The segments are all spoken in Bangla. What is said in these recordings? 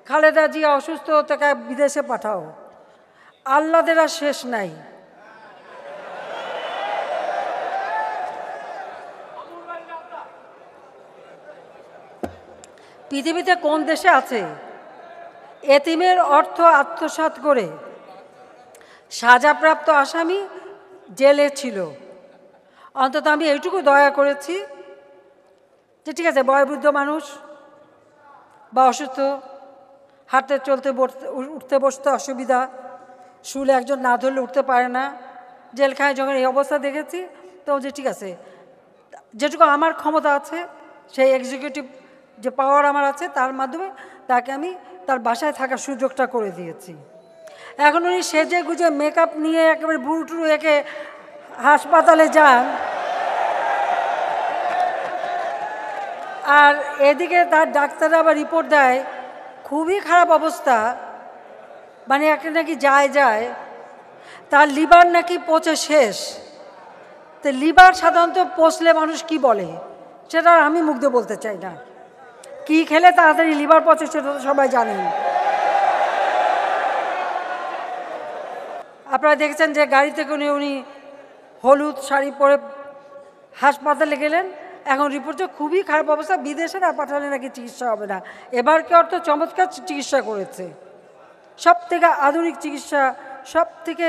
খালেদা জিয়া অসুস্থ, তাকে বিদেশে পাঠাও। আল্লাদের আর শেষ নাই। পৃথিবীতে কোন দেশে আছে এতিমের অর্থ আত্মসাৎ করে সাজাপ্রাপ্ত আসামি জেলে ছিল? অন্তত আমি এইটুকু দয়া করেছি যে ঠিক আছে, বয়োবৃদ্ধ মানুষ বা অসুস্থ, হাঁটতে চলতে উঠতে বসতে অসুবিধা, শুলে একজন না ধরলে উঠতে পারে না, জেলখানায় যখন এই অবস্থা দেখেছি তো যে ঠিক আছে, যেটুকু আমার ক্ষমতা আছে, সেই এক্সিকিউটিভ যে পাওয়ার আমার আছে তার মাধ্যমে তাকে আমি তার বাসায় থাকার সুযোগটা করে দিয়েছি। এখন উনি সেজে গুজে মেকআপ নিয়ে একেবারে বুড়ো টুরু একে হাসপাতালে যান, আর এদিকে তার ডাক্তাররা আবার রিপোর্ট দেয় খুবই খারাপ অবস্থা, মানে একটা নাকি যায় তার লিভার নাকি পচে শেষ। তো লিভার সাধারণত পচলে মানুষ কি বলে সেটা আমি মুখ দিয়ে বলতে চাই না, কি খেলে তাড়াতাড়ি লিভার পচে সেটা তো সবাই জানেন। আপনারা দেখেছেন যে গাড়ি থেকে উনি হলুদ শাড়ি পরে হাসপাতালে গেলেন, এখন রিপোর্টে খুবই খারাপ অবস্থা, বিদেশে না পাঠালে নাকি চিকিৎসা হবে না। এবার কি অর্থ চমৎকার চিকিৎসা করেছে, সব থেকে আধুনিক চিকিৎসা, সব থেকে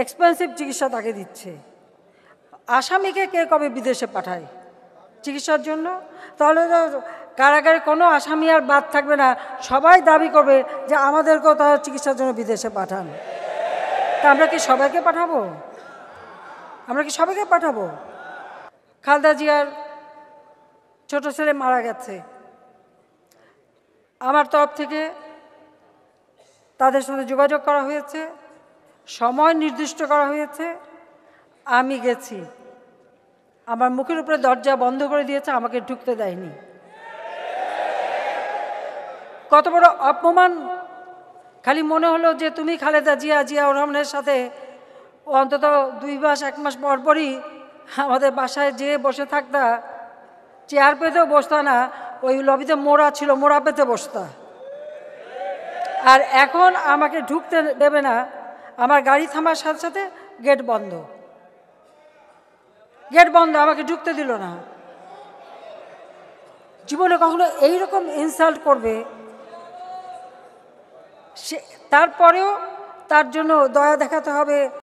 এক্সপেন্সিভ চিকিৎসা তাকে দিচ্ছে। আসামিকে কে কবে বিদেশে পাঠায় চিকিৎসার জন্য? তাহলে তো কারাগারে কোনো আসামি আর বাদ থাকবে না, সবাই দাবি করবে যে আমাদেরকেও তারা চিকিৎসার জন্য বিদেশে পাঠান। তা আমরা কি সবাইকে পাঠাবো? খালেদা জিয়ার ছোট ছেলে মারা গেছে, আমার তরফ থেকে তাদের সাথে যোগাযোগ করা হয়েছে, সময় নির্দিষ্ট করা হয়েছে, আমি গেছি, আমার মুখের উপরে দরজা বন্ধ করে দিয়েছে, আমাকে ঢুকতে দেয়নি। কত বড় অপমান! খালি মনে হলো যে তুমি খালেদা জিয়াউর রহমানের সাথে অন্তত 2 মাস 1 মাস পরই আমাদের বাসায় যেয়ে বসে থাকতা, চেয়ার পেতেও বসতা না, ওই লবিতে মোড়া ছিল, মোড়া পেতে বসতা। আর এখন আমাকে ঢুকতে দেবে না, আমার গাড়ি থামার সাথে সাথে গেট বন্ধ, আমাকে ঢুকতে দিল না। জীবনে কখনো এইরকম ইনসাল্ট করবে সে, তারপরেও তার জন্য দয়া দেখাতে হবে।